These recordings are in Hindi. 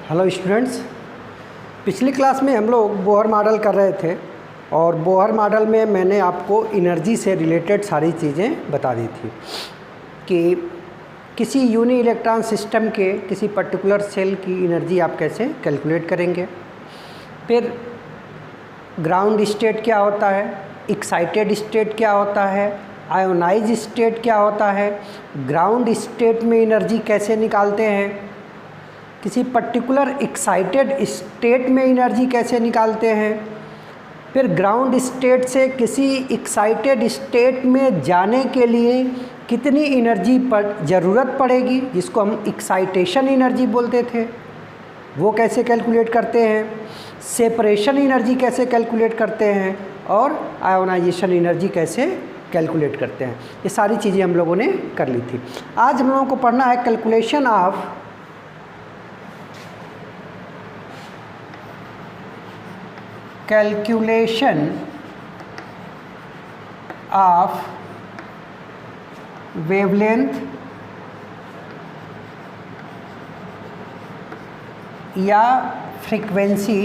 हेलो स्टूडेंट्स, पिछली क्लास में हम लोग बोहर मॉडल कर रहे थे और बोहर मॉडल में मैंने आपको एनर्जी से रिलेटेड सारी चीज़ें बता दी थी कि किसी यूनी इलेक्ट्रॉन सिस्टम के किसी पर्टिकुलर सेल की एनर्जी आप कैसे कैलकुलेट करेंगे। फिर ग्राउंड स्टेट क्या होता है, एक्साइटेड स्टेट क्या होता है, आयोनाइज स्टेट क्या होता है, ग्राउंड स्टेट में एनर्जी कैसे निकालते हैं, किसी पर्टिकुलर एक्साइटेड स्टेट में एनर्जी कैसे निकालते हैं, फिर ग्राउंड स्टेट से किसी एक्साइटेड स्टेट में जाने के लिए कितनी एनर्जी पर ज़रूरत पड़ेगी, जिसको हम एक्साइटेशन एनर्जी बोलते थे, वो कैसे कैलकुलेट करते हैं, सेपरेशन एनर्जी कैसे कैलकुलेट करते हैं और आयोनाइजेशन एनर्जी कैसे कैलकुलेट करते हैं। ये सारी चीज़ें हम लोगों ने कर ली थी। आज हम लोगों को पढ़ना है कैलकुलेशन ऑफ वेवलेंथ या फ्रीक्वेंसी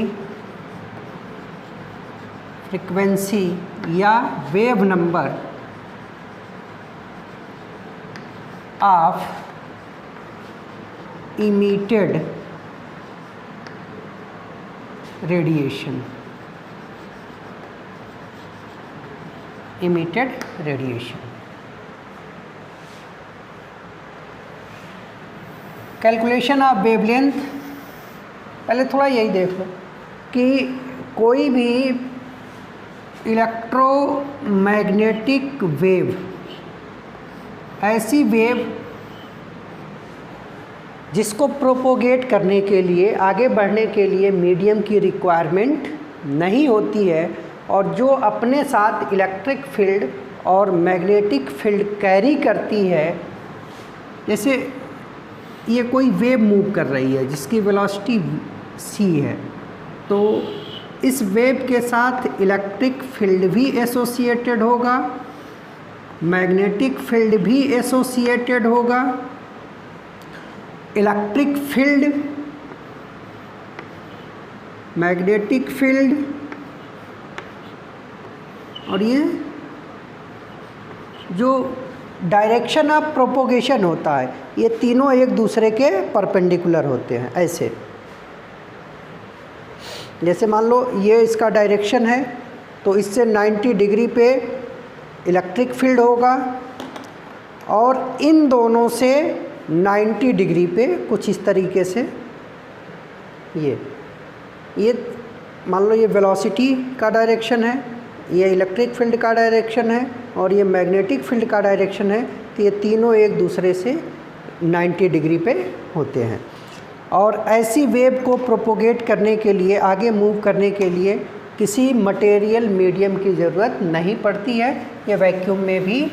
या wave number of emitted radiation. Calculation of wavelength, पहले थोड़ा यही देख लो कि कोई भी इलेक्ट्रोमैग्नेटिक वेव, ऐसी वेव जिसको प्रोपोगेट करने के लिए, आगे बढ़ने के लिए मीडियम की रिक्वायरमेंट नहीं होती है और जो अपने साथ इलेक्ट्रिक फील्ड और मैग्नेटिक फील्ड कैरी करती है। जैसे ये कोई वेव मूव कर रही है जिसकी वेलोसिटी c है, तो इस वेव के साथ इलेक्ट्रिक फील्ड भी एसोसिएटेड होगा, मैग्नेटिक फील्ड भी एसोसिएटेड होगा। इलेक्ट्रिक फील्ड, मैग्नेटिक फील्ड और ये जो डायरेक्शन ऑफ प्रोपोगेशन होता है, ये तीनों एक दूसरे के परपेंडिकुलर होते हैं। ऐसे जैसे मान लो ये इसका डायरेक्शन है, तो इससे 90 डिग्री पे इलेक्ट्रिक फील्ड होगा और इन दोनों से 90 डिग्री पे कुछ इस तरीके से ये मान लो ये वेलोसिटी का डायरेक्शन है, ये इलेक्ट्रिक फील्ड का डायरेक्शन है और ये मैग्नेटिक फील्ड का डायरेक्शन है। तो ये तीनों एक दूसरे से 90 डिग्री पे होते हैं और ऐसी वेव को प्रोपोगेट करने के लिए, आगे मूव करने के लिए किसी मटेरियल मीडियम की ज़रूरत नहीं पड़ती है। ये वैक्यूम में भी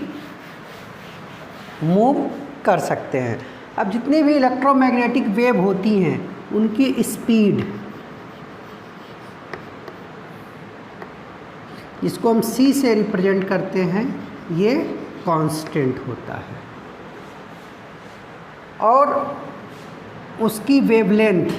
मूव कर सकते हैं। अब जितनी भी इलेक्ट्रोमैग्नेटिक वेव होती हैं उनकी स्पीड, जिसको हम c से रिप्रेजेंट करते हैं, ये कांस्टेंट होता है और उसकी वेवलेंथ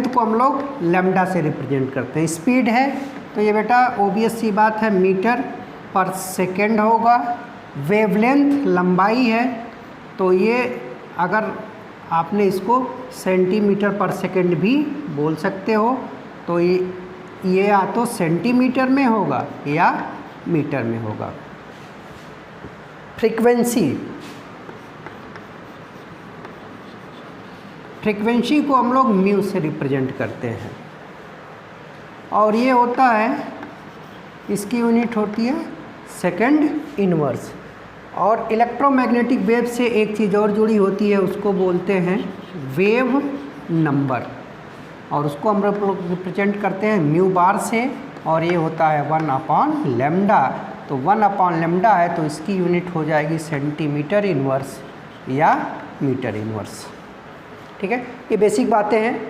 को हम लोग लैम्डा से रिप्रेजेंट करते हैं। स्पीड है तो ये बेटा ओबियस सी बात है मीटर पर सेकेंड होगा। वेवलेंथ लंबाई है तो ये अगर आपने इसको सेंटीमीटर पर सेकेंड भी बोल सकते हो, तो ये या तो सेंटीमीटर में होगा या मीटर में होगा। फ्रीक्वेंसी को हम लोग म्यू से रिप्रेजेंट करते हैं और ये होता है, इसकी यूनिट होती है सेकंड इनवर्स। और इलेक्ट्रोमैग्नेटिक वेव से एक चीज़ और जुड़ी होती है, उसको बोलते हैं वेव नंबर और उसको हम लोग रिप्रेजेंट करते हैं म्यू बार से और ये होता है 1/λ। तो 1/λ है तो इसकी यूनिट हो जाएगी सेंटीमीटर इनवर्स या मीटर इनवर्स। ठीक है, ये बेसिक बातें हैं।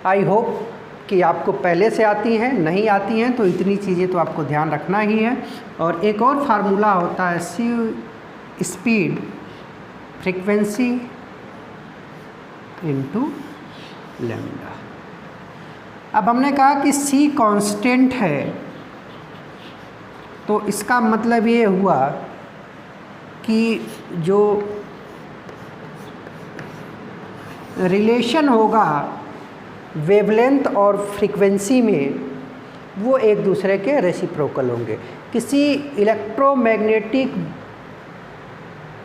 आई होप कि आपको पहले से आती हैं, नहीं आती हैं तो इतनी चीज़ें तो आपको ध्यान रखना ही है। और एक और फार्मूला होता है स्पीड फ्रीक्वेंसी इनटू लैम्डा। अब हमने कहा कि c कांस्टेंट है, तो इसका मतलब ये हुआ कि जो रिलेशन होगा वेवलेंथ और फ्रीक्वेंसी में वो एक दूसरे के रेसिप्रोकल होंगे। किसी इलेक्ट्रोमैग्नेटिक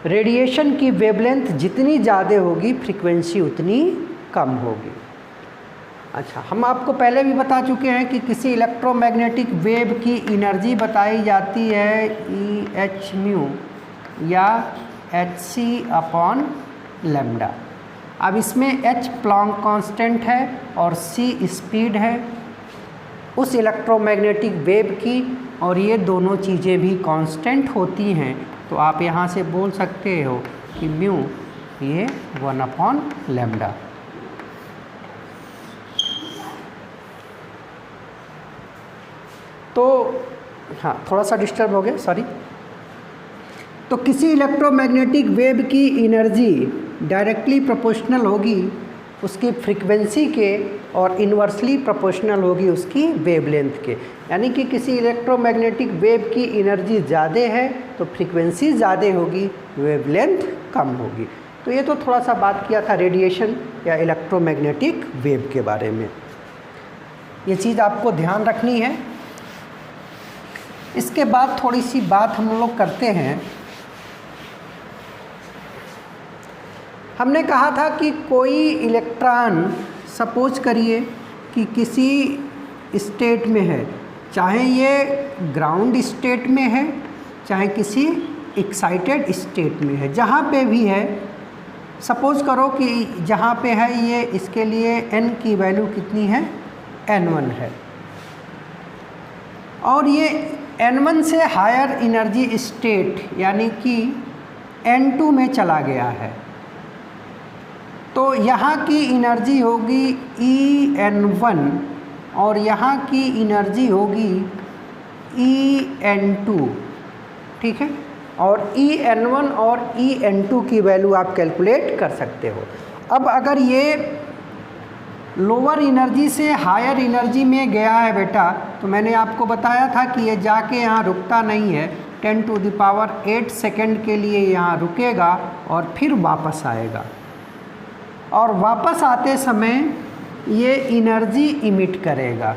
रेडिएशन की वेवलेंथ जितनी ज़्यादा होगी फ्रीक्वेंसी उतनी कम होगी। अच्छा, हम आपको पहले भी बता चुके हैं कि किसी इलेक्ट्रोमैग्नेटिक वेव की एनर्जी बताई जाती है EH म्यू या hc अपॉन लैम्डा। अब इसमें h प्लैंक कांस्टेंट है और c स्पीड है उस इलेक्ट्रोमैग्नेटिक वेव की, और ये दोनों चीज़ें भी कांस्टेंट होती हैं, तो आप यहाँ से बोल सकते हो कि म्यू ये 1 अपॉन लैम्डा। तो हाँ, थोड़ा सा डिस्टर्ब हो गया, सॉरी। तो किसी इलेक्ट्रोमैग्नेटिक वेव की एनर्जी डायरेक्टली प्रोपोर्शनल होगी उसकी फ्रीक्वेंसी के और इन्वर्सली प्रोपोर्शनल होगी उसकी वेवलेंथ के। यानी कि किसी इलेक्ट्रोमैग्नेटिक वेव की एनर्जी ज़्यादा है तो फ्रीक्वेंसी ज़्यादा होगी, वेवलेंथ कम होगी। तो ये तो थोड़ा सा बात किया था रेडिएशन या इलेक्ट्रोमैग्नेटिक वेव के बारे में, ये चीज़ आपको ध्यान रखनी है। इसके बाद थोड़ी सी बात हम लोग करते हैं। हमने कहा था कि कोई इलेक्ट्रॉन सपोज करिए कि किसी स्टेट में है, चाहे ये ग्राउंड स्टेट में है चाहे किसी एक्साइटेड स्टेट में है, जहाँ पे भी है, सपोज करो कि जहाँ पे है ये, इसके लिए n की वैल्यू कितनी है, n1 है, और ये n1 से हायर एनर्जी स्टेट यानी कि n2 में चला गया है, तो यहाँ की एनर्जी होगी En1 और यहाँ की एनर्जी होगी En2, ठीक है। और En1 और En2 की वैल्यू आप कैलकुलेट कर सकते हो। अब अगर ये लोअर एनर्जी से हायर एनर्जी में गया है बेटा, तो मैंने आपको बताया था कि ये जाके यहाँ रुकता नहीं है, 10⁸ सेकेंड के लिए यहाँ रुकेगा और फिर वापस आएगा, और वापस आते समय ये एनर्जी इमिट करेगा।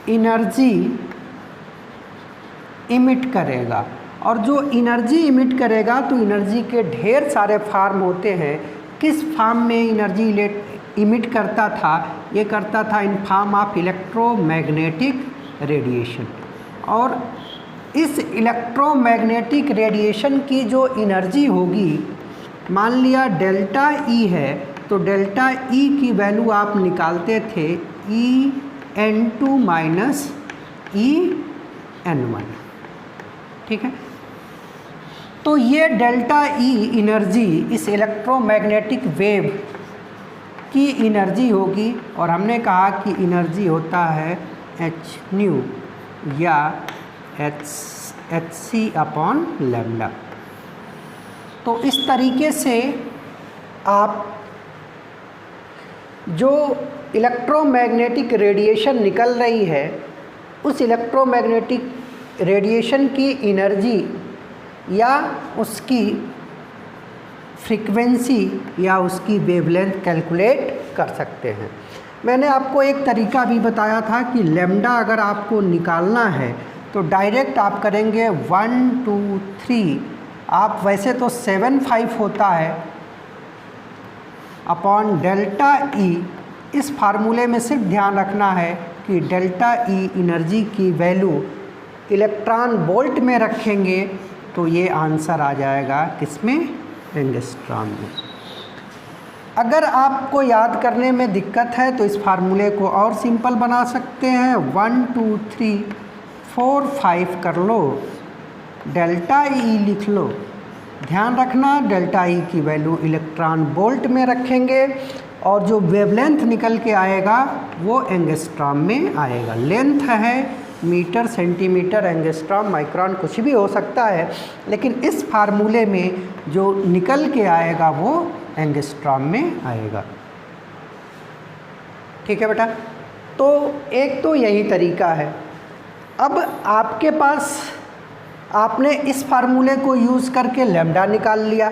एनर्जी इमिट करेगा, और जो एनर्जी इमिट करेगा तो एनर्जी के ढेर सारे फॉर्म होते हैं। किस फॉर्म में एनर्जी इमिट करता था, ये करता था in form of electromagnetic radiation. और इस इलेक्ट्रोमैग्नेटिक रेडिएशन की जो एनर्जी होगी, मान लिया डेल्टा E है, तो डेल्टा E की वैल्यू आप निकालते थे En2 माइनस En1, ठीक है। तो ये डेल्टा E एनर्जी इस इलेक्ट्रोमैग्नेटिक वेव की एनर्जी होगी, और हमने कहा कि एनर्जी होता है h न्यू या hc अपॉन लैम्डा। तो इस तरीके से आप जो इलेक्ट्रोमैग्नेटिक रेडिएशन निकल रही है उस इलेक्ट्रोमैग्नेटिक रेडिएशन की एनर्जी या उसकी फ्रीक्वेंसी या उसकी वेवलेंथ कैलकुलेट कर सकते हैं। मैंने आपको एक तरीका भी बताया था कि लैम्डा अगर आपको निकालना है तो डायरेक्ट आप करेंगे 1 2 3, आप वैसे तो 7/5 होता है अपॉन डेल्टा E। इस फार्मूले में सिर्फ ध्यान रखना है कि डेल्टा E एनर्जी की वैल्यू इलेक्ट्रॉन वोल्ट में रखेंगे तो ये आंसर आ जाएगा किसमें, एंगस्ट्रॉम में। अगर आपको याद करने में दिक्कत है तो इस फार्मूले को और सिंपल बना सकते हैं, 1 2 3 4 5 कर लो, डेल्टा E लिख लो। ध्यान रखना डेल्टा E की वैल्यू इलेक्ट्रॉन वोल्ट में रखेंगे और जो वेवलेंथ निकल के आएगा वो एंगस्ट्रॉम में आएगा। लेंथ है मीटर, सेंटीमीटर, एंगस्ट्रॉम, माइक्रोन कुछ भी हो सकता है, लेकिन इस फार्मूले में जो निकल के आएगा वो एंगस्ट्रॉम में आएगा। ठीक है बेटा, तो एक तो यही तरीका है। अब आपके पास आपने इस फार्मूले को यूज़ करके लैम्डा निकाल लिया,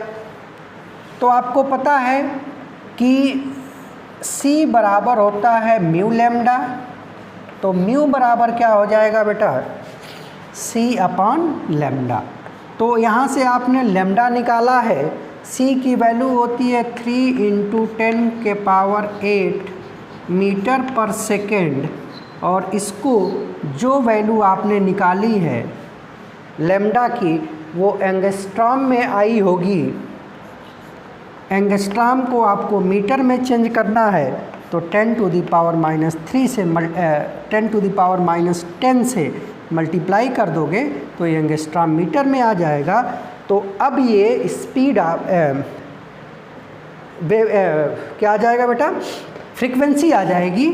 तो आपको पता है कि C बराबर होता है म्यू लैम्डा, तो म्यू बराबर क्या हो जाएगा बेटा, C अपॉन लैम्डा। तो यहाँ से आपने लैम्डा निकाला है, C की वैल्यू होती है 3 × 10⁸ मीटर पर सेकेंड, और इसको जो वैल्यू आपने निकाली है लैम्डा की वो एंगस्ट्रॉम में आई होगी। एंगस्ट्रॉम को आपको मीटर में चेंज करना है, तो 10⁻³ से 10⁻10 से मल्टीप्लाई कर दोगे तो ये एंगस्ट्रॉम मीटर में आ जाएगा। तो अब ये स्पीड क्या आ जाएगा बेटा, फ्रीक्वेंसी आ जाएगी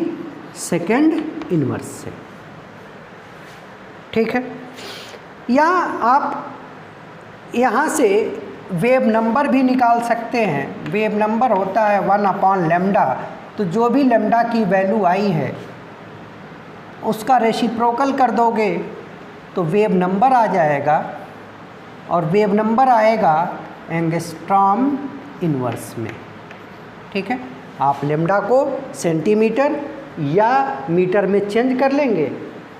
सेकेंड इनवर्स से। ठीक है, या आप यहाँ से वेव नंबर भी निकाल सकते हैं। वेव नंबर होता है 1/λ, तो जो भी लैम्डा की वैल्यू आई है उसका रेसिप्रोकल कर दोगे तो वेव नंबर आ जाएगा, और वेव नंबर आएगा एंगस्ट्रॉम इनवर्स में। ठीक है, आप लैम्डा को सेंटीमीटर या मीटर में चेंज कर लेंगे।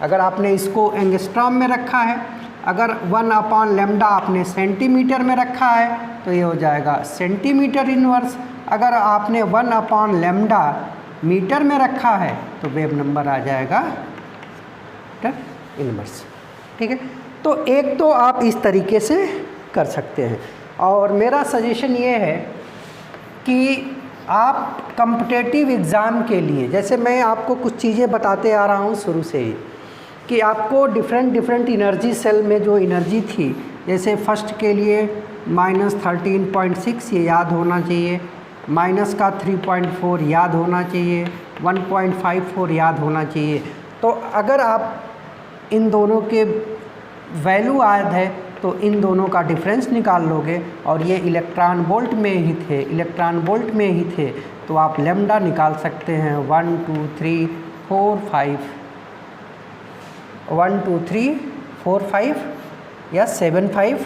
अगर आपने इसको एंगस्ट्रॉम में रखा है, अगर 1/λ आपने सेंटीमीटर में रखा है तो ये हो जाएगा सेंटीमीटर इनवर्स। अगर आपने 1/λ मीटर में रखा है तो वेव नंबर आ जाएगा मीटर इनवर्स। ठीक है, तो एक तो आप इस तरीके से कर सकते हैं, और मेरा सजेशन ये है कि आप कॉम्पिटिटिव एग्ज़ाम के लिए, जैसे मैं आपको कुछ चीज़ें बताते आ रहा हूँ शुरू से ही, कि आपको डिफरेंट एनर्जी सेल में जो एनर्जी थी, जैसे फर्स्ट के लिए -13.6 ये याद होना चाहिए, माइनस का 3.4 याद होना चाहिए, 1.54 याद होना चाहिए। तो अगर आप इन दोनों के वैल्यू याद है तो इन दोनों का डिफरेंस निकाल लोगे, और ये इलेक्ट्रॉन वोल्ट में ही थे, इलेक्ट्रॉन वोल्ट में ही थे, तो आप लैम्डा निकाल सकते हैं 1 2 3 4 5 1 2 3 4 5 या 7 5,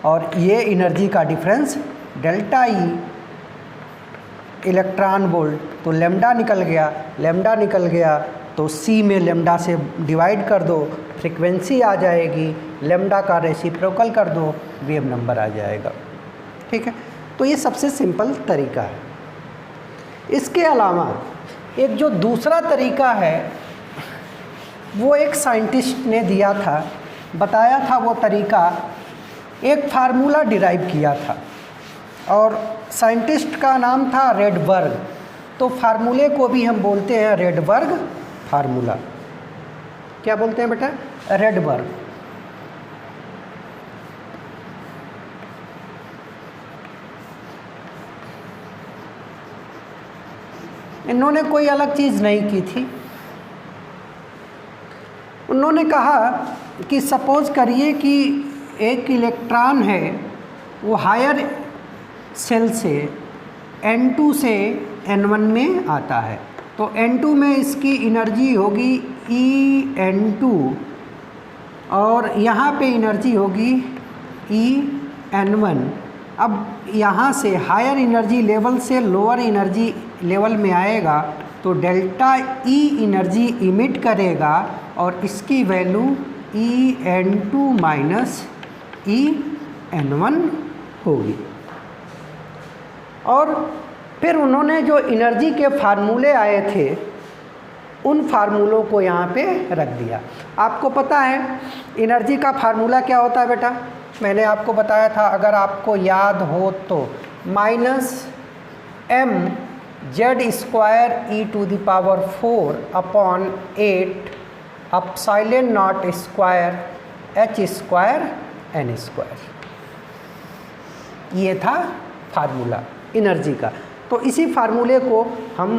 और ये एनर्जी का difference delta E electron volt, तो लैम्डा निकल गया, लैम्डा निकल गया तो C में लैम्डा से डिवाइड कर दो, फ्रीक्वेंसी आ जाएगी, लैम्डा का रेसिप्रोकल कर दो, वेव नंबर आ जाएगा। ठीक है, तो ये सबसे सिंपल तरीका है। इसके अलावा एक जो दूसरा तरीका है वो एक साइंटिस्ट ने दिया था, बताया था वो तरीका, एक फार्मूला डिराइव किया था, और साइंटिस्ट का नाम था रेडबर्ग। तो फार्मूले को भी हम बोलते हैं रेडबर्ग फार्मूला। क्या बोलते हैं बेटा, रेडबर्ग। इन्होंने कोई अलग चीज़ नहीं की थी। उन्होंने कहा कि सपोज करिए कि एक इलेक्ट्रॉन है वो हायर सेल से N2 से N1 में आता है, तो N2 में इसकी एनर्जी होगी EN2, और यहाँ पे एनर्जी होगी EN1। अब यहाँ से हायर एनर्जी लेवल से लोअर एनर्जी लेवल में आएगा तो डेल्टा E एनर्जी इमिट करेगा, और इसकी वैल्यू EN2 माइनस EN1 होगी। और फिर उन्होंने जो एनर्जी के फार्मूले आए थे उन फार्मूलों को यहाँ पे रख दिया। आपको पता है एनर्जी का फार्मूला क्या होता है बेटा, मैंने आपको बताया था, अगर आपको याद हो तो -mz²e⁴/8 epsilon not square h²n², ये था फार्मूला एनर्जी का। तो इसी फार्मूले को हम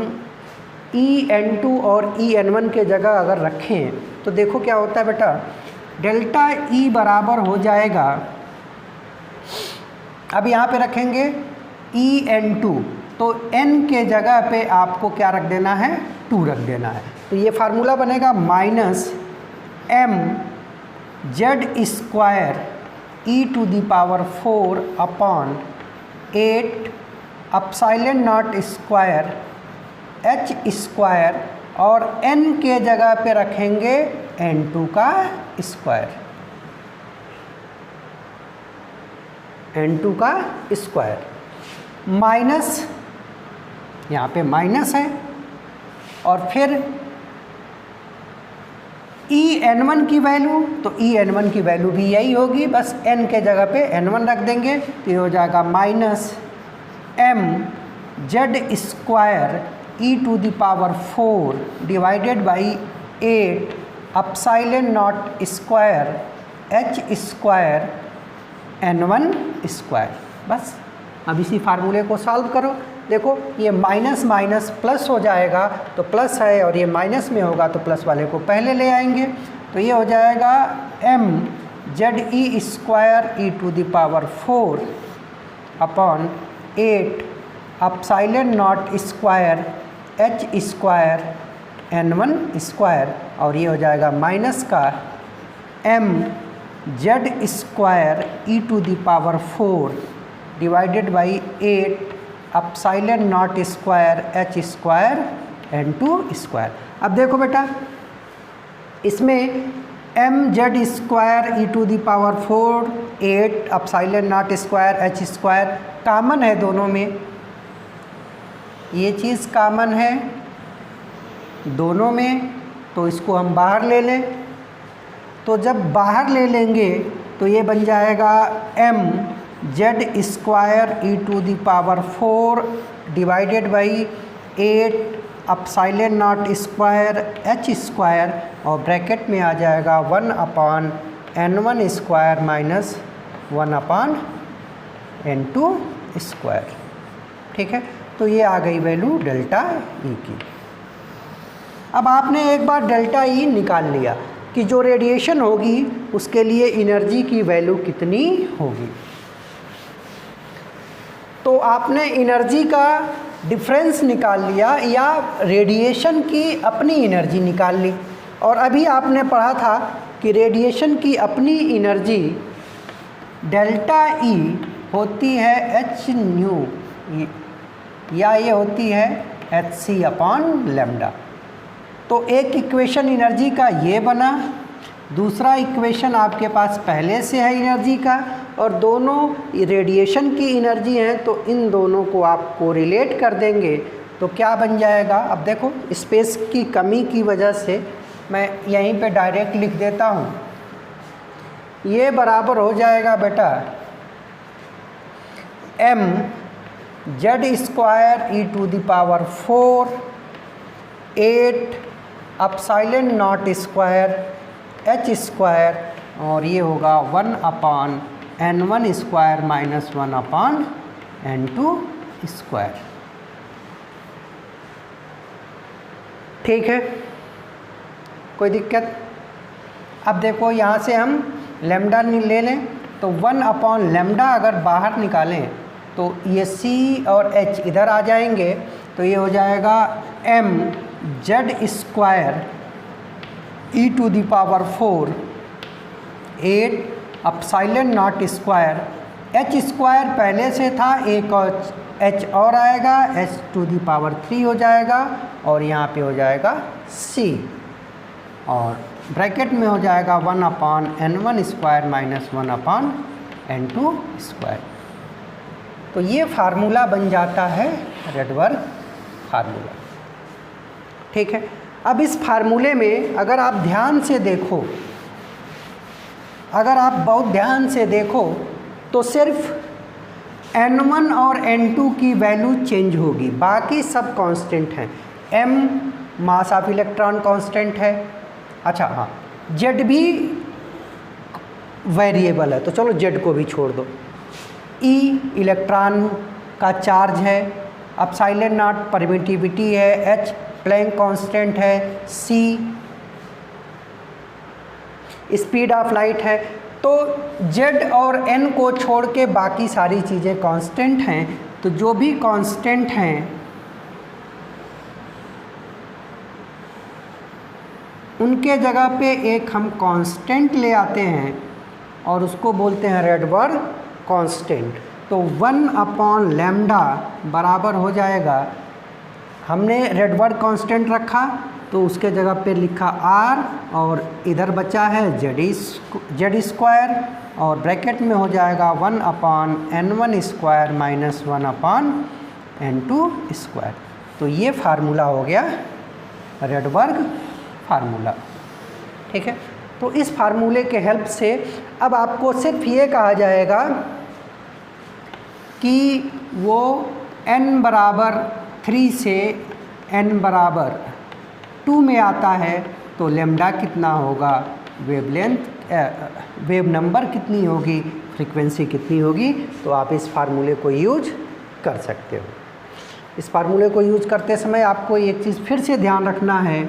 En2 और En1 के जगह अगर रखें तो देखो क्या होता है बेटा, डेल्टा E बराबर हो जाएगा, अब यहाँ पे रखेंगे En2, तो n के जगह पे आपको क्या रख देना है, 2 रख देना है। तो ये फार्मूला बनेगा minus m z² e⁴ upon 8 epsilon not square h² और n के जगह पे रखेंगे n2 का स्क्वायर, n2 का स्क्वायर माइनस, यहाँ पे माइनस है, और फिर En1 की वैल्यू, तो En1 की वैल्यू भी यही होगी, बस n के जगह पे n1 रख देंगे, तो ये हो जाएगा minus m z² e⁴ divided by 8 epsilon not square h² n1 square. बस अब इसी फार्मूले को सॉल्व करो, देखो ये माइनस माइनस प्लस हो जाएगा, तो प्लस है और ये माइनस में होगा तो प्लस वाले को पहले ले आएंगे, तो ये हो जाएगा m z² e⁴ upon 8 epsilon not square h² n1 square, और ये हो जाएगा माइनस का m z² e⁴ divided by 8 epsilon not square h² n2 square. अब देखो बेटा, इसमें mz² e⁴ 8 epsilon not square h² common है दोनों में, ये चीज़ कॉमन है दोनों में, तो इसको हम बाहर ले लें, तो जब बाहर ले लेंगे तो ये बन जाएगा m z² e⁴ divided by 8 epsilon not square h² और ब्रैकेट में आ जाएगा 1 upon n1 square minus 1 upon n2 square. ठीक है, तो ये आ गई वैल्यू डेल्टा E की। अब आपने एक बार डेल्टा E निकाल लिया कि जो रेडिएशन होगी उसके लिए एनर्जी की वैल्यू कितनी होगी, तो आपने एनर्जी का डिफरेंस निकाल लिया या रेडिएशन की अपनी एनर्जी निकाल ली। और अभी आपने पढ़ा था कि रेडिएशन की अपनी एनर्जी डेल्टा E होती है h/nu या ये होती है hc/λ। तो एक इक्वेशन एनर्जी का ये बना, दूसरा इक्वेशन आपके पास पहले से है एनर्जी का, और दोनों रेडिएशन की एनर्जी हैं, तो इन दोनों को आप कोरिलेट कर देंगे तो क्या बन जाएगा। अब देखो स्पेस की कमी की वजह से मैं यहीं पे डायरेक्ट लिख देता हूँ, ये बराबर हो जाएगा बेटा m z² e⁴ 8 epsilon not square h², और ये होगा 1 upon n1 square minus 1 upon n2 square. ठीक है, कोई दिक्कत। अब देखो यहाँ से हम लैम्डा ले लें, तो 1 अपॉन लैम्डा अगर बाहर निकालें तो ये c और h इधर आ जाएंगे, तो ये हो जाएगा m z² e⁴ 8 epsilon not square h² पहले से था, एक और h और आएगा, h⁴ हो जाएगा, और यहाँ पे हो जाएगा c, और ब्रैकेट में हो जाएगा 1 upon n1 square minus 1 upon n2 square. तो ये फार्मूला बन जाता है रेडबर्ग फार्मूला। ठीक है, अब इस फार्मूले में अगर आप ध्यान से देखो, अगर आप बहुत ध्यान से देखो तो सिर्फ n1 और n2 की वैल्यू चेंज होगी, बाकी सब कांस्टेंट हैं। m mass of electron constant है, अच्छा हाँ z भी वेरिएबल है, तो चलो z को भी छोड़ दो। e इलेक्ट्रॉन का चार्ज है, एप्सिलॉन नॉट परमिटिविटी है, h प्लैंक कांस्टेंट है, c स्पीड ऑफ लाइट है। तो z और n को छोड़ के बाकी सारी चीज़ें कांस्टेंट हैं। तो जो भी कांस्टेंट हैं उनके जगह पे एक हम कांस्टेंट ले आते हैं और उसको बोलते हैं रेडबर्ग कांस्टेंट। तो 1/λ बराबर हो जाएगा, हमने रेडबर्ग कांस्टेंट रखा तो उसके जगह पे लिखा r और इधर बचा है जेड स्क्वायर और ब्रैकेट में हो जाएगा 1/n1 square minus 1/n2 square. तो ये फार्मूला हो गया रेडबर्ग फार्मूला। ठीक है, तो इस फार्मूले के हेल्प से अब आपको सिर्फ ये कहा जाएगा कि वो n बराबर 3 से n बराबर 2 में आता है तो लैम्डा कितना होगा, वेव नंबर कितनी होगी, फ्रीक्वेंसी कितनी होगी। तो आप इस फार्मूले को यूज कर सकते हो। इस फार्मूले को यूज करते समय आपको एक चीज़ फिर से ध्यान रखना है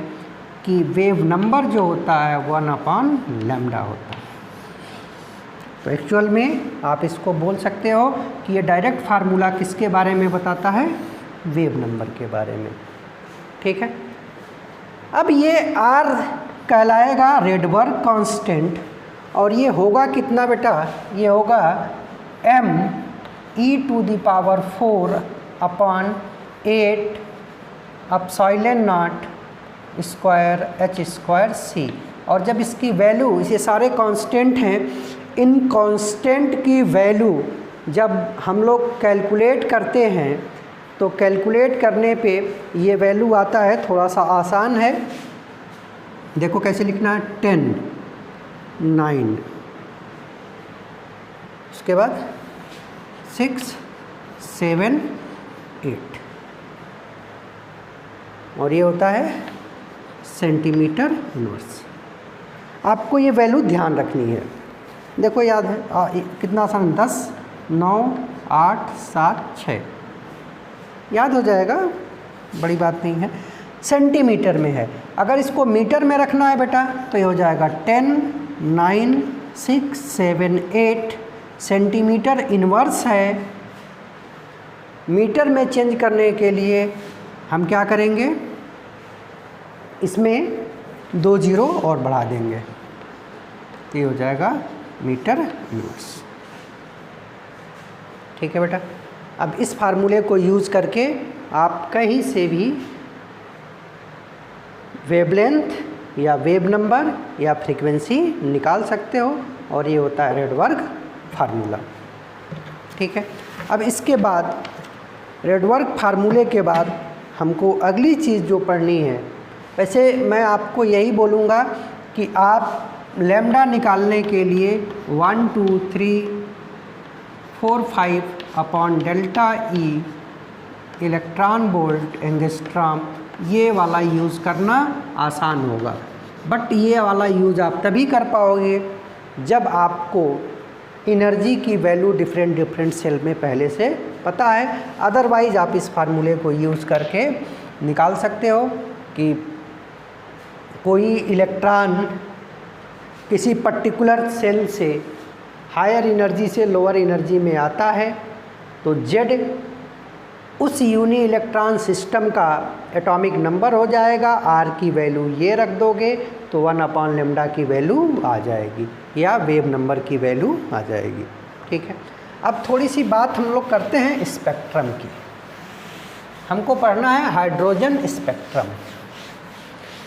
कि वेव नंबर जो होता है 1/λ होता है। तो एक्चुअल में आप इसको बोल सकते हो कि ये डायरेक्ट फार्मूला किसके बारे में बताता है, वेव नंबर के बारे में। ठीक है, अब ये r कहलाएगा रेडबर्ग कांस्टेंट और ये होगा कितना बेटा, ये होगा me⁴/8 epsilon not square h square c। और जब इसकी वैल्यू, ये सारे कांस्टेंट हैं, इन कांस्टेंट की वैल्यू जब हम लोग कैलकुलेट करते हैं तो कैलकुलेट करने पे ये वैल्यू आता है, थोड़ा सा आसान है। देखो कैसे लिखना है, 10, 9, उसके बाद 6, 7, 8 और ये होता है सेंटीमीटर इनवर्स। आपको ये वैल्यू ध्यान रखनी है। देखो याद है कितना आसान, 10, 9, 8, 7, 6 याद हो जाएगा, बड़ी बात नहीं है। सेंटीमीटर में है, अगर इसको मीटर में रखना है बेटा तो ये हो जाएगा 10, 9, 6, 7, 8 सेंटीमीटर इनवर्स है। मीटर में चेंज करने के लिए हम क्या करेंगे, इसमें 2 जीरो और बढ़ा देंगे, तो ये हो जाएगा मीटर इनवर्स। ठीक है बेटा, अब इस फार्मूले को यूज़ करके आप कहीं से भी वेवलेंथ या वेव नंबर या फ्रीक्वेंसी निकाल सकते हो और ये होता है रेडबर्ग फार्मूला। ठीक है, अब इसके बाद रेडबर्ग फार्मूले के बाद हमको अगली चीज़ जो पढ़नी है, वैसे मैं आपको यही बोलूँगा कि आप लैम्डा निकालने के लिए 1, 2, 3, 4, 5/ΔE इलेक्ट्रॉन वोल्ट एंगस्ट्रॉम ये वाला यूज़ करना आसान होगा। बट ये वाला यूज़ आप तभी कर पाओगे जब आपको एनर्जी की वैल्यू डिफरेंट सेल में पहले से पता है। अदरवाइज़ आप इस फार्मूले को यूज़ करके निकाल सकते हो कि कोई इलेक्ट्रॉन किसी पर्टिकुलर सेल से हायर एनर्जी से लोअर एनर्जी में आता है तो Z उस यूनी इलेक्ट्रॉन सिस्टम का एटॉमिक नंबर हो जाएगा। R की वैल्यू ये रख दोगे तो 1/λ की वैल्यू आ जाएगी या वेव नंबर की वैल्यू आ जाएगी। ठीक है, अब थोड़ी सी बात हम लोग करते हैं स्पेक्ट्रम की। हमको पढ़ना है हाइड्रोजन स्पेक्ट्रम।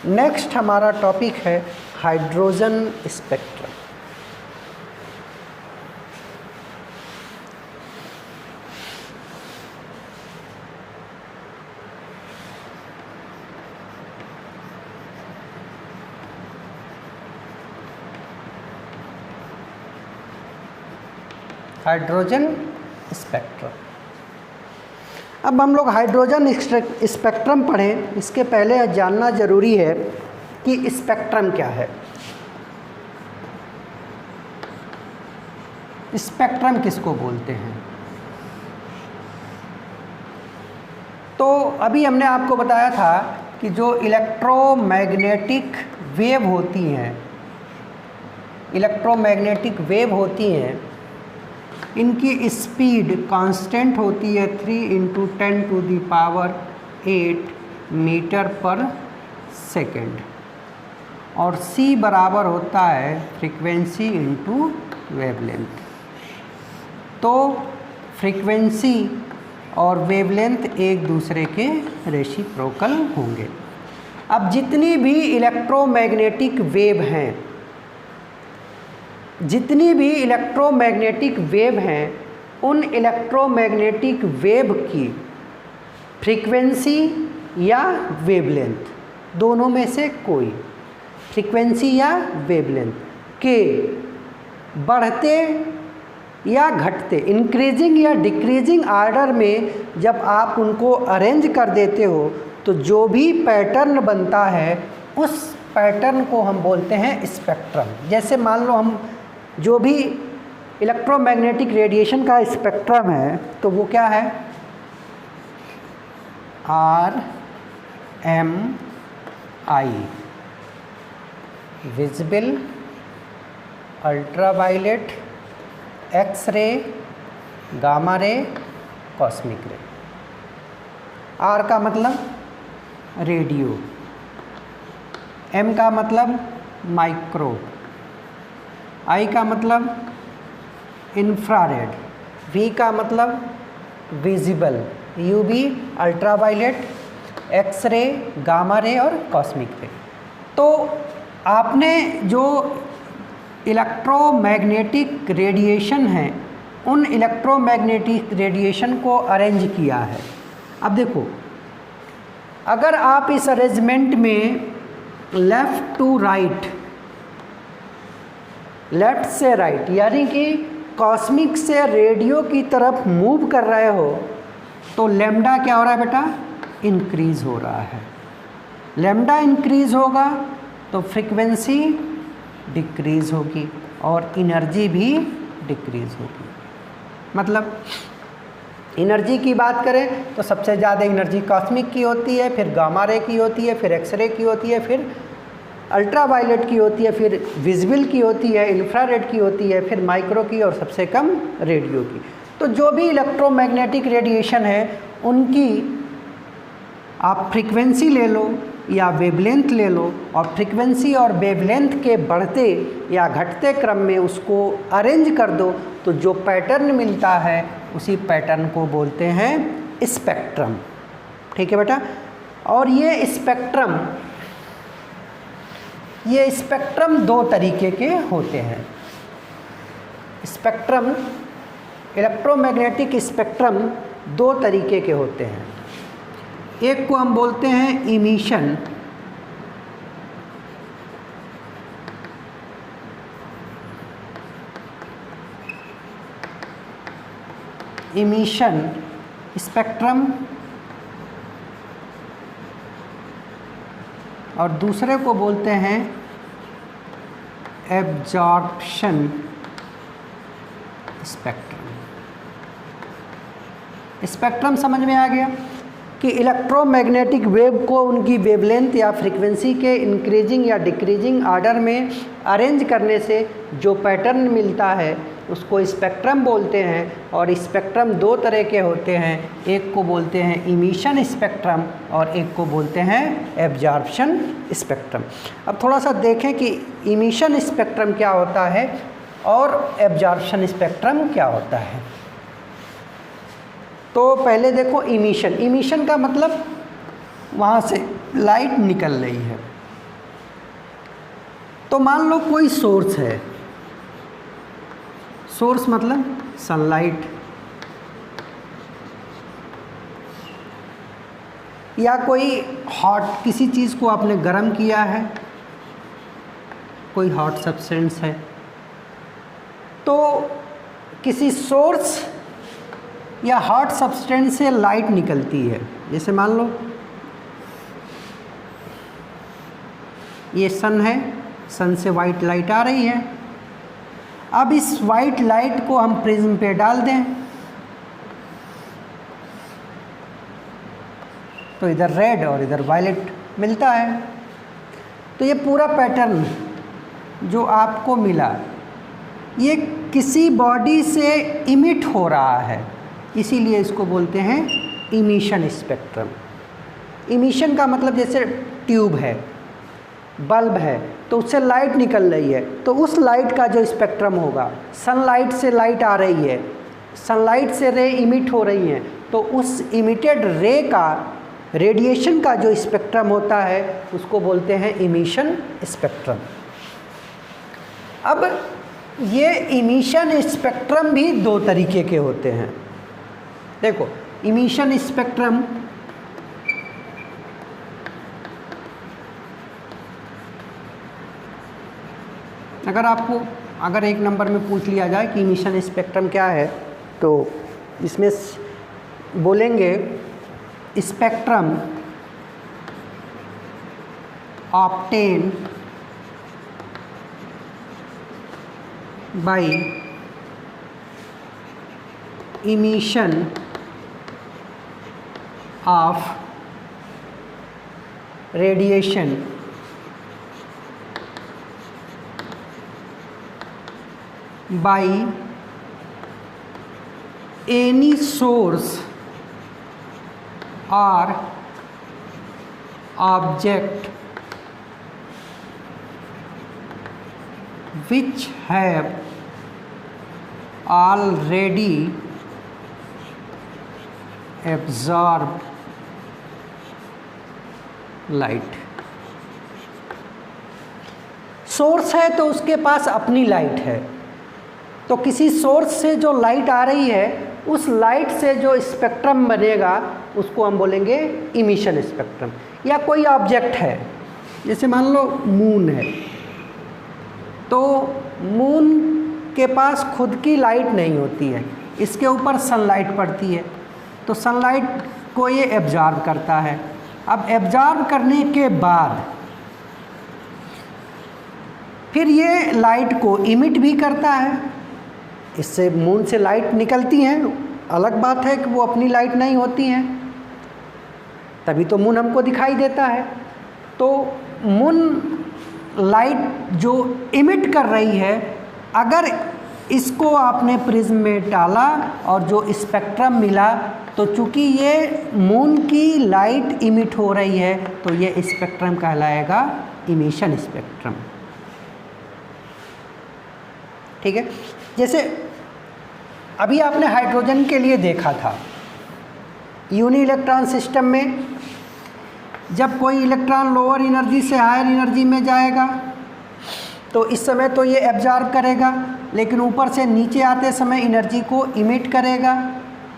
नेक्स्ट हमारा टॉपिक है हाइड्रोजन स्पेक्ट्रम। Hydrogen spectrum. अब हम लोग हाइड्रोजन स्पेक्ट्रम पढ़ें इसके पहले जानना ज़रूरी है कि स्पेक्ट्रम क्या है। स्पेक्ट्रम किसको बोलते हैं? तो अभी हमने आपको बताया था कि जो इलेक्ट्रोमैग्नेटिक वेव होती हैं, इलेक्ट्रोमैग्नेटिक वेव होती हैं, इनकी स्पीड कांस्टेंट होती है 3 × 10⁸ मीटर पर सेकेंड, और c बराबर होता है फ्रीक्वेंसी इंटू वेवलेंथ। तो फ्रीक्वेंसी और वेवलेंथ एक दूसरे के रेसिप्रोकल होंगे। अब जितनी भी इलेक्ट्रोमैग्नेटिक वेव हैं, जितनी भी इलेक्ट्रोमैग्नेटिक वेव हैं, उन इलेक्ट्रोमैग्नेटिक वेव की फ्रीक्वेंसी या वेवलेंथ, दोनों में से कोई, फ्रीक्वेंसी या वेवलेंथ के बढ़ते या घटते, इंक्रीजिंग या डिक्रीजिंग आर्डर में जब आप उनको अरेंज कर देते हो तो जो भी पैटर्न बनता है उस पैटर्न को हम बोलते हैं स्पेक्ट्रम। जैसे मान लो हम जो भी इलेक्ट्रोमैग्नेटिक रेडिएशन का स्पेक्ट्रम है तो वो क्या है, RMI, visible, ultraviolet, X-ray, gamma ray, cosmic ray. R का मतलब रेडियो, M का मतलब माइक्रो, I का मतलब इंफ्रारेड, V का मतलब visible, UV ultraviolet, X-ray, gamma ray और कॉस्मिक रे। तो आपने जो इलेक्ट्रोमैग्नेटिक रेडिएशन है उन इलेक्ट्रोमैग्नेटिक रेडिएशन को अरेंज किया है। अब देखो, अगर आप इस अरेंजमेंट में लेफ़्ट टू राइट, लेफ़्ट से राइट यानी कि कॉस्मिक से रेडियो की तरफ मूव कर रहे हो तो लैम्डा क्या हो रहा है बेटा, इंक्रीज़ हो रहा है। लैम्डा इंक्रीज़ होगा तो फ्रीक्वेंसी डिक्रीज़ होगी और एनर्जी भी डिक्रीज़ होगी। मतलब एनर्जी की बात करें तो सबसे ज़्यादा एनर्जी कॉस्मिक की होती है, फिर गामा रे की होती है, फिर एक्सरे की होती है, फिर अल्ट्रावायलेट की होती है, फिर विजिबल की होती है, इंफ्रारेड की होती है, फिर माइक्रो की और सबसे कम रेडियो की। तो जो भी इलेक्ट्रोमैग्नेटिक रेडिएशन है उनकी आप फ्रीक्वेंसी ले लो या वेवलेंथ ले लो और फ्रीक्वेंसी और वेवलेंथ के बढ़ते या घटते क्रम में उसको अरेंज कर दो तो जो पैटर्न मिलता है उसी पैटर्न को बोलते हैं स्पेक्ट्रम। ठीक है बेटा। और ये स्पेक्ट्रम दो तरीके के होते हैं। स्पेक्ट्रम, इलेक्ट्रोमैग्नेटिक स्पेक्ट्रम दो तरीके के होते हैं। एक को हम बोलते हैं इमिशन, इमिशन स्पेक्ट्रम, और दूसरे को बोलते हैं एब्जॉर्प्शन स्पेक्ट्रम। स्पेक्ट्रम समझ में आ गया कि इलेक्ट्रोमैग्नेटिक वेव को उनकी वेवलेंथ या फ्रीक्वेंसी के इंक्रीजिंग या डिक्रीजिंग आर्डर में अरेंज करने से जो पैटर्न मिलता है उसको स्पेक्ट्रम बोलते हैं। और स्पेक्ट्रम दो तरह के होते हैं, एक को बोलते हैं इमिशन स्पेक्ट्रम और एक को बोलते हैं एब्जॉर्प्शन स्पेक्ट्रम। अब थोड़ा सा देखें कि इमिशन स्पेक्ट्रम क्या होता है और एब्जॉर्प्शन स्पेक्ट्रम क्या होता है। तो पहले देखो इमिशन। इमिशन का मतलब वहाँ से लाइट निकल रही है। तो मान लो कोई सोर्स है, सोर्स मतलब सनलाइट, या कोई हॉट, किसी चीज़ को आपने गर्म किया है, कोई हॉट सब्सटेंस है, तो किसी सोर्स या हॉट सब्सटेंस से लाइट निकलती है। जैसे मान लो ये सन है, सन से वाइट लाइट आ रही है। अब इस वाइट लाइट को हम प्रिज्म पे डाल दें तो इधर रेड और इधर वायलेट मिलता है। तो ये पूरा पैटर्न जो आपको मिला ये किसी बॉडी से इमिट हो रहा है, इसीलिए इसको बोलते हैं इमिशन स्पेक्ट्रम। इमिशन का मतलब जैसे ट्यूब है, बल्ब है, तो उससे लाइट निकल रही है, तो उस लाइट का जो स्पेक्ट्रम होगा, सनलाइट से लाइट आ रही है, सनलाइट से रे इमिट हो रही हैं, तो उस इमिटेड रे का, रेडिएशन का जो स्पेक्ट्रम होता है उसको बोलते हैं इमिशन स्पेक्ट्रम। अब ये इमिशन स्पेक्ट्रम भी दो तरीके के होते हैं। देखो, इमिशन स्पेक्ट्रम अगर एक नंबर में पूछ लिया जाए कि इमिशन स्पेक्ट्रम क्या है, तो इसमें बोलेंगे spectrum obtain bye emission of radiation by any source or object which have already absorbed light। Source है तो उसके पास अपनी लाइट है, तो किसी सोर्स से जो लाइट आ रही है उस लाइट से जो स्पेक्ट्रम बनेगा उसको हम बोलेंगे इमिशन स्पेक्ट्रम। या कोई ऑब्जेक्ट है, जैसे मान लो मून है, तो मून के पास खुद की लाइट नहीं होती है, इसके ऊपर सनलाइट पड़ती है, तो सनलाइट को ये एब्जॉर्ब करता है। अब एब्जॉर्ब करने के बाद फिर ये लाइट को इमिट भी करता है, इससे मून से लाइट निकलती हैं, अलग बात है कि वो अपनी लाइट नहीं होती हैं, तभी तो मून हमको दिखाई देता है। तो मून लाइट जो इमिट कर रही है, अगर इसको आपने प्रिज्म में डाला और जो स्पेक्ट्रम मिला, तो चूँकि ये मून की लाइट इमिट हो रही है तो ये स्पेक्ट्रम कहलाएगा इमिशन स्पेक्ट्रम। ठीक है, जैसे अभी आपने हाइड्रोजन के लिए देखा था, यूनी इलेक्ट्रॉन सिस्टम में जब कोई इलेक्ट्रॉन लोअर एनर्जी से हायर एनर्जी में जाएगा तो इस समय तो ये एब्जॉर्ब करेगा, लेकिन ऊपर से नीचे आते समय एनर्जी को इमिट करेगा।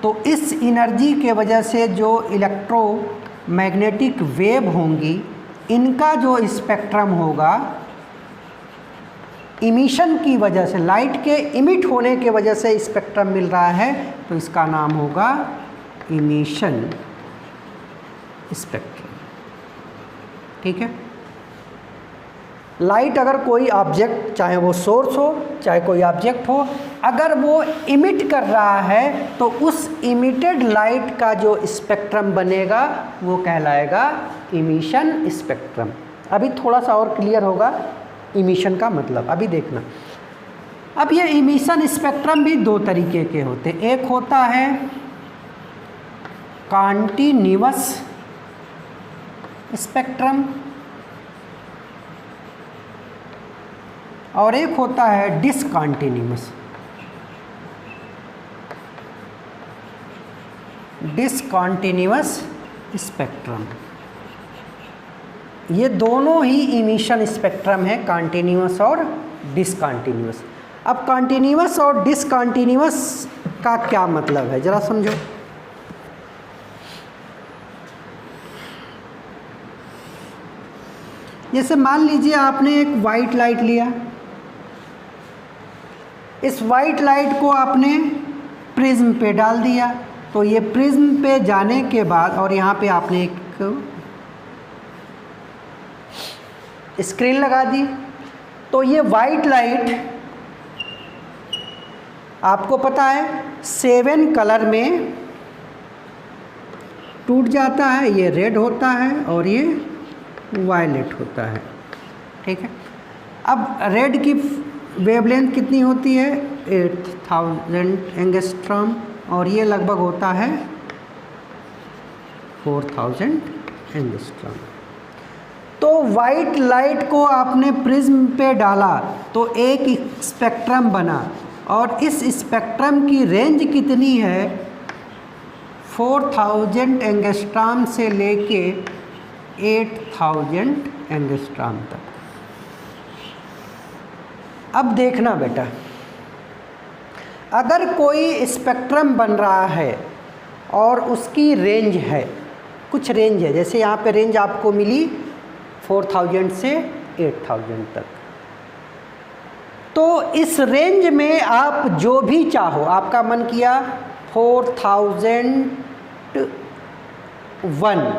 तो इस एनर्जी के वजह से जो इलेक्ट्रोमैग्नेटिक वेव होंगी, इनका जो स्पेक्ट्रम होगा इमिशन की वजह से, लाइट के इमिट होने के वजह से स्पेक्ट्रम मिल रहा है, तो इसका नाम होगा इमिशन स्पेक्ट्रम। ठीक है, लाइट अगर कोई ऑब्जेक्ट, चाहे वो सोर्स हो चाहे कोई ऑब्जेक्ट हो, अगर वो इमिट कर रहा है तो उस इमिटेड लाइट का जो स्पेक्ट्रम बनेगा वो कहलाएगा इमिशन स्पेक्ट्रम। अभी थोड़ा सा और क्लियर होगा इमिशन का मतलब, अभी देखना। अब ये इमिशन स्पेक्ट्रम भी दो तरीके के होते हैं, एक होता है कॉन्टिन्यूअस स्पेक्ट्रम और एक होता है डिसकॉन्टिन्यूअस। डिसकॉन्टिन्यूअस स्पेक्ट्रम, ये दोनों ही इमिशन स्पेक्ट्रम है, कॉन्टिन्यूअस और डिसकॉन्टिन्यूअस। अब कॉन्टिन्यूअस और डिसकॉन्टिन्यूअस का क्या मतलब है, ज़रा समझो। जैसे मान लीजिए आपने एक वाइट लाइट लिया, इस वाइट लाइट को आपने प्रिज्म पे डाल दिया, तो ये प्रिज्म पे जाने के बाद, और यहाँ पे आपने एक स्क्रीन लगा दी, तो ये वाइट लाइट आपको पता है 7 कलर में टूट जाता है, ये रेड होता है और ये वायलेट होता है। ठीक है, अब रेड की वेवलेंथ कितनी होती है 8000 एंगस्ट्रॉम और ये लगभग होता है 4000 एंगस्ट्रॉम। तो वाइट लाइट को आपने प्रिज्म पे डाला तो एक स्पेक्ट्रम बना और इस स्पेक्ट्रम की रेंज कितनी है 4000 एंगस्ट्रॉम से लेके 8000 एंगस्ट्रॉम तक। अब देखना बेटा, अगर कोई स्पेक्ट्रम बन रहा है और उसकी रेंज है, कुछ रेंज है, जैसे यहाँ पे रेंज आपको मिली 4000 से 8000 तक, तो इस रेंज में आप जो भी चाहो, आपका मन किया 4001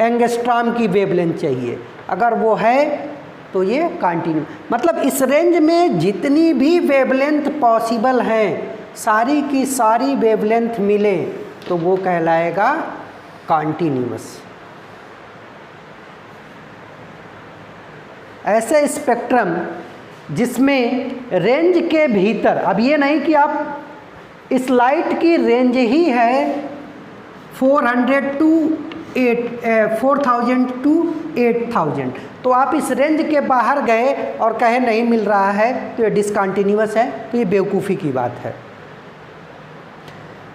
एंगस्ट्रॉम की वेवलेंथ चाहिए, अगर वो है तो ये कंटिन्यू, मतलब इस रेंज में जितनी भी वेवलेंथ पॉसिबल हैं सारी की सारी वेवलेंथ मिले तो वो कहलाएगा कंटिन्यूअस। ऐसे स्पेक्ट्रम जिसमें रेंज के भीतर, अब ये नहीं कि आप इस लाइट की रेंज ही है 4000 टू 8000, तो आप इस रेंज के बाहर गए और कहे नहीं मिल रहा है तो ये डिसकंटिन्यूअस है, तो ये बेवकूफ़ी की बात है।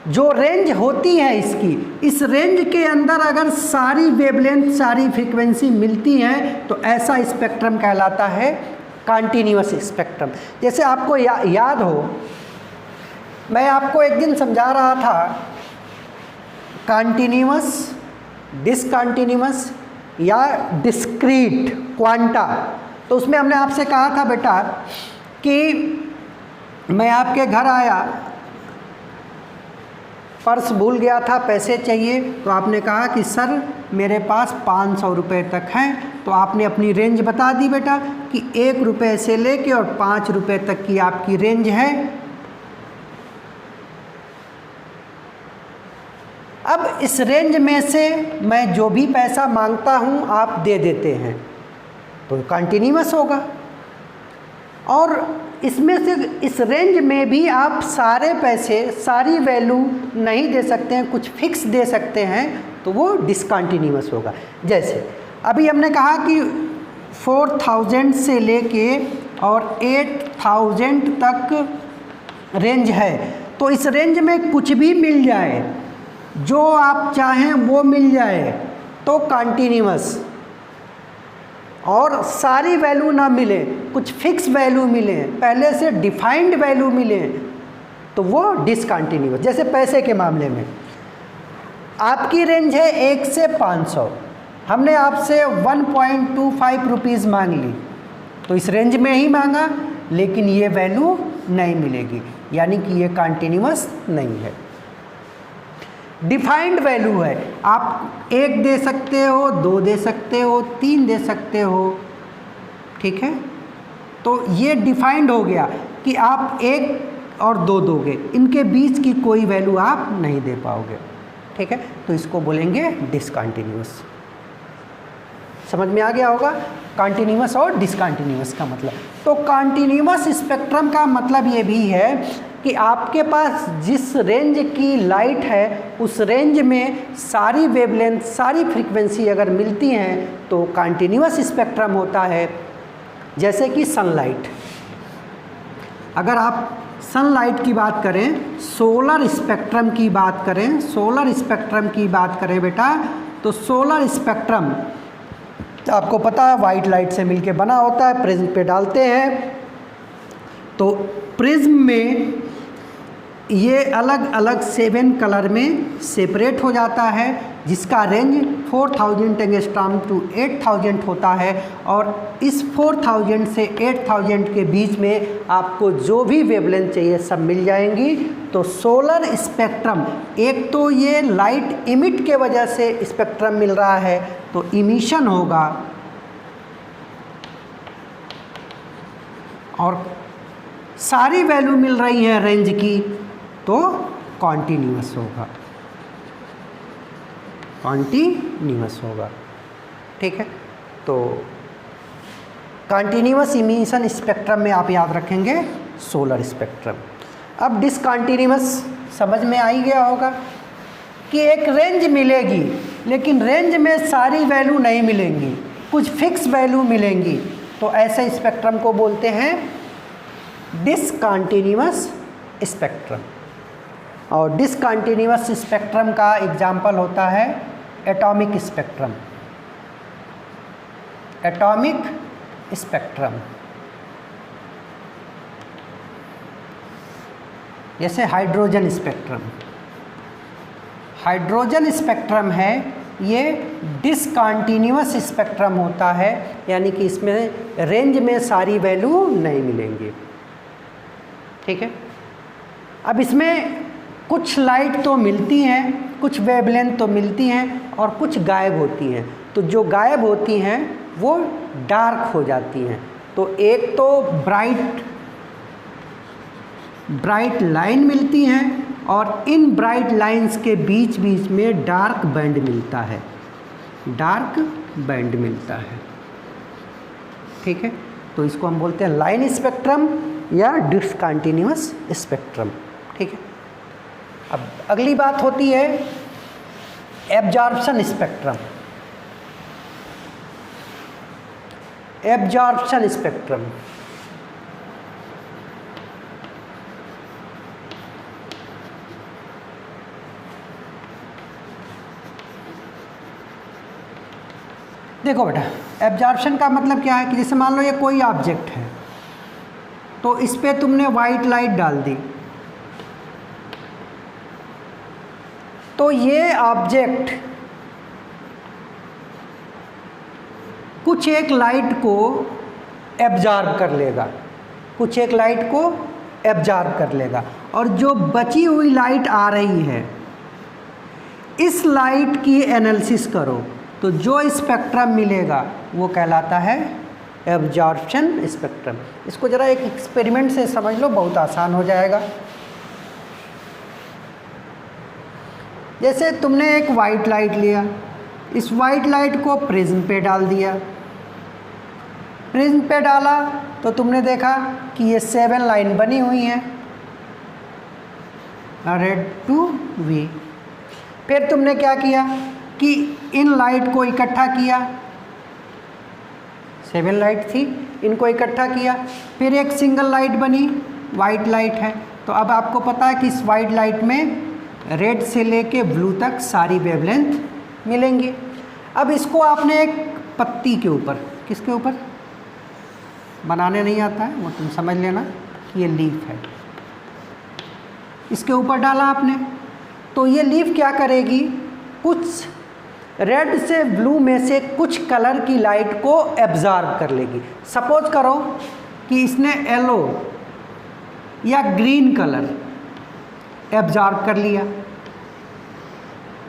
जो रेंज होती है इसकी, इस रेंज के अंदर अगर सारी वेवलेंथ सारी फ्रीक्वेंसी मिलती हैं तो ऐसा स्पेक्ट्रम कहलाता है कंटिन्यूअस स्पेक्ट्रम। जैसे आपको याद हो, मैं आपको एक दिन समझा रहा था कंटिन्यूअस, डिसकंटिन्यूअस या डिस्क्रीट क्वांटा, तो उसमें हमने आपसे कहा था बेटा कि मैं आपके घर आया, पर्स भूल गया था, पैसे चाहिए, तो आपने कहा कि सर मेरे पास 500 रुपये तक हैं, तो आपने अपनी रेंज बता दी बेटा कि 1 रुपये से लेके और 5 रुपये तक की आपकी रेंज है। अब इस रेंज में से मैं जो भी पैसा मांगता हूँ आप दे देते हैं तो कंटिन्यूअस होगा, और इसमें से इस रेंज में भी आप सारे पैसे सारी वैल्यू नहीं दे सकते हैं, कुछ फिक्स दे सकते हैं, तो वो डिसकंटिन्यूअस होगा। जैसे अभी हमने कहा कि 4000 से लेके और 8000 तक रेंज है, तो इस रेंज में कुछ भी मिल जाए, जो आप चाहें वो मिल जाए तो कंटिन्यूअस, और सारी वैल्यू ना मिले, कुछ फिक्स वैल्यू मिले, पहले से डिफाइंड वैल्यू मिले, तो वो डिसकंटिन्यूअस। जैसे पैसे के मामले में आपकी रेंज है 1 से 500, हमने आपसे 1.25 रुपीज़ मांग ली, तो इस रेंज में ही मांगा, लेकिन ये वैल्यू नहीं मिलेगी, यानी कि ये कंटिन्यूअस नहीं है। डिफाइंड वैल्यू है, आप 1 दे सकते हो, 2 दे सकते हो, 3 दे सकते हो, ठीक है, तो ये डिफाइंड हो गया कि आप 1 और 2 दोगे, इनके बीच की कोई वैल्यू आप नहीं दे पाओगे, ठीक है, तो इसको बोलेंगे डिसकंटिन्यूअस। समझ में आ गया होगा कंटिन्यूअस और डिसकंटिन्यूअस का मतलब। तो कंटिन्यूअस स्पेक्ट्रम का मतलब ये भी है कि आपके पास जिस रेंज की लाइट है उस रेंज में सारी वेवलेंथ सारी फ्रीक्वेंसी अगर मिलती हैं तो कंटिन्यूअस स्पेक्ट्रम होता है। जैसे कि सनलाइट, अगर आप सनलाइट की बात करें, सोलर स्पेक्ट्रम की बात करें, सोलर स्पेक्ट्रम की बात करें बेटा, तो सोलर स्पेक्ट्रम आपको पता है वाइट लाइट से मिलके बना होता है, प्रिज्म पे डालते हैं, तो प्रिज्म में ये अलग अलग 7 कलर में सेपरेट हो जाता है, जिसका रेंज 4000 एंगस्ट्रॉम टू 8000 होता है। और इस 4000 से 8000 के बीच में आपको जो भी वेवलेंथ चाहिए सब मिल जाएंगी। तो सोलर स्पेक्ट्रम, एक तो ये लाइट इमिट के वजह से स्पेक्ट्रम मिल रहा है तो इमिशन होगा, और सारी वैल्यू मिल रही है रेंज की तो कॉन्टिन्यूअस होगा। कॉन्टिन्यूअस होगा। ठीक है, तो कॉन्टिन्यूअस इमिशन स्पेक्ट्रम में आप याद रखेंगे सोलर स्पेक्ट्रम। अब डिसकॉन्टिन्यूअस समझ में आ ही गया होगा कि एक रेंज मिलेगी, लेकिन रेंज में सारी वैल्यू नहीं मिलेंगी, कुछ फिक्स वैल्यू मिलेंगी, तो ऐसे स्पेक्ट्रम को बोलते हैं डिसकॉन्टिन्यूअस स्पेक्ट्रम। और डिसकॉन्टिन्यूअस स्पेक्ट्रम का एग्जाम्पल होता है एटॉमिक स्पेक्ट्रम। एटॉमिक स्पेक्ट्रम जैसे हाइड्रोजन स्पेक्ट्रम। हाइड्रोजन स्पेक्ट्रम है, ये डिसकॉन्टिन्यूअस स्पेक्ट्रम होता है, यानी कि इसमें रेंज में सारी वैल्यू नहीं मिलेंगी। ठीक है, अब इसमें कुछ लाइट तो मिलती हैं, कुछ वेवलेंथ तो मिलती हैं और कुछ गायब होती हैं। तो जो गायब होती हैं वो डार्क हो जाती हैं। तो एक तो ब्राइट लाइन मिलती हैं और इन ब्राइट लाइंस के बीच बीच में डार्क बैंड मिलता है, डार्क बैंड मिलता है। ठीक है, तो इसको हम बोलते हैं लाइन स्पेक्ट्रम या डिसकॉन्टिन्यूअस स्पेक्ट्रम। ठीक है, अब अगली बात होती है एब्जॉर्प्शन स्पेक्ट्रम। एब्जॉर्प्शन स्पेक्ट्रम देखो बेटा, एब्जॉर्प्शन का मतलब क्या है कि जैसे मान लो ये कोई ऑब्जेक्ट है, तो इस पे तुमने वाइट लाइट डाल दी, तो ये ऑब्जेक्ट कुछ एक लाइट को एब्जॉर्ब कर लेगा, कुछ एक लाइट को एब्जॉर्ब कर लेगा, और जो बची हुई लाइट आ रही है, इस लाइट की एनालिसिस करो तो जो स्पेक्ट्रम मिलेगा वो कहलाता है एब्जॉर्प्शन स्पेक्ट्रम। इसको ज़रा एक एक्सपेरिमेंट से समझ लो, बहुत आसान हो जाएगा। जैसे तुमने एक वाइट लाइट लिया, इस वाइट लाइट को प्रिज्म पे डाल दिया, प्रिज्म पे डाला तो तुमने देखा कि ये 7 लाइन बनी हुई हैं, रेड टू वी। फिर तुमने क्या किया कि इन लाइट को इकट्ठा किया, 7 लाइट थी, इनको इकट्ठा किया, फिर एक सिंगल लाइट बनी, वाइट लाइट है। तो अब आपको पता है कि इस वाइट लाइट में रेड से लेके ब्लू तक सारी वेवलेंथ मिलेंगी। अब इसको आपने एक पत्ती के ऊपर, किसके ऊपर, बनाने नहीं आता है वो तुम समझ लेना, ये लीफ है, इसके ऊपर डाला आपने, तो ये लीफ क्या करेगी, कुछ रेड से ब्लू में से कुछ कलर की लाइट को एब्जॉर्ब कर लेगी। सपोज करो कि इसने येलो या ग्रीन कलर एब्जॉर्ब कर लिया।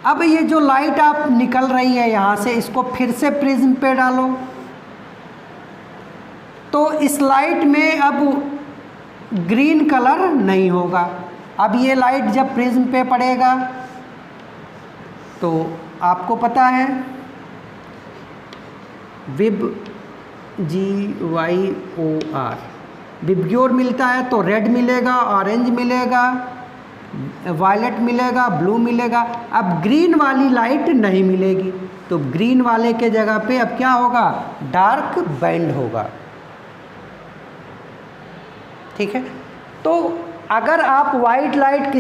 अब ये जो लाइट आप निकल रही है यहाँ से, इसको फिर से प्रिज्म पे डालो, तो इस लाइट में अब ग्रीन कलर नहीं होगा। अब ये लाइट जब प्रिज्म पे पड़ेगा तो आपको पता है VIBGYOR विबग्योर मिलता है, तो रेड मिलेगा, ऑरेंज मिलेगा, वायलेट मिलेगा, ब्लू मिलेगा। अब ग्रीन वाली लाइट नहीं मिलेगी, तो ग्रीन वाले के जगह पे अब क्या होगा, डार्क बैंड होगा। ठीक है, तो अगर आप वाइट लाइट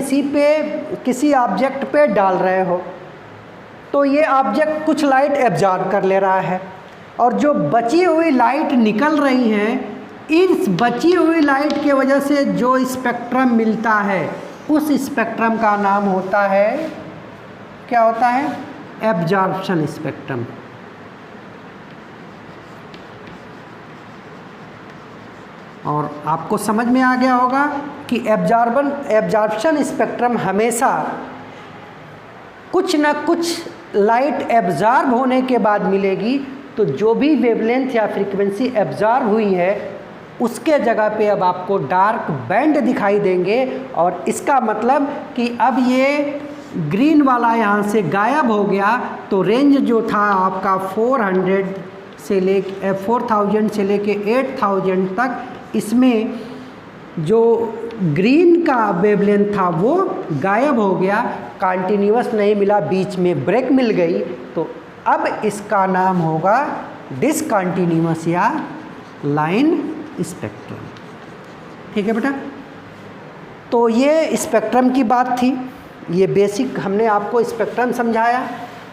किसी ऑब्जेक्ट पे डाल रहे हो, तो ये ऑब्जेक्ट कुछ लाइट एब्जॉर्ब कर ले रहा है, और जो बची हुई लाइट निकल रही हैं, इस बची हुई लाइट के वजह से जो स्पेक्ट्रम मिलता है, उस स्पेक्ट्रम का नाम होता है, क्या होता है, एब्जॉर्प्शन स्पेक्ट्रम। और आपको समझ में आ गया होगा कि एब्जॉर्प्शन स्पेक्ट्रम हमेशा कुछ न कुछ लाइट एब्जॉर्ब होने के बाद मिलेगी। तो जो भी वेवलेंथ या फ्रीक्वेंसी एब्जॉर्ब हुई है, उसके जगह पे अब आपको डार्क बैंड दिखाई देंगे, और इसका मतलब कि अब ये ग्रीन वाला यहाँ से गायब हो गया, तो रेंज जो था आपका 4000 से लेके 8000 तक, इसमें जो ग्रीन का वेवलेंथ था वो गायब हो गया, कंटिन्यूअस नहीं मिला, बीच में ब्रेक मिल गई, तो अब इसका नाम होगा डिसकंटिन्यूअस या लाइन स्पेक्ट्रम। ठीक है बेटा, तो ये स्पेक्ट्रम की बात थी, ये बेसिक हमने आपको स्पेक्ट्रम समझाया।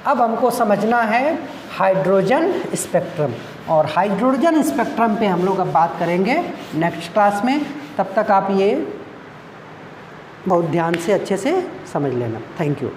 अब हमको समझना है हाइड्रोजन स्पेक्ट्रम, और हाइड्रोजन स्पेक्ट्रम पे हम लोग अब बात करेंगे नेक्स्ट क्लास में। तब तक आप ये बहुत ध्यान से अच्छे से समझ लेना। Thank you.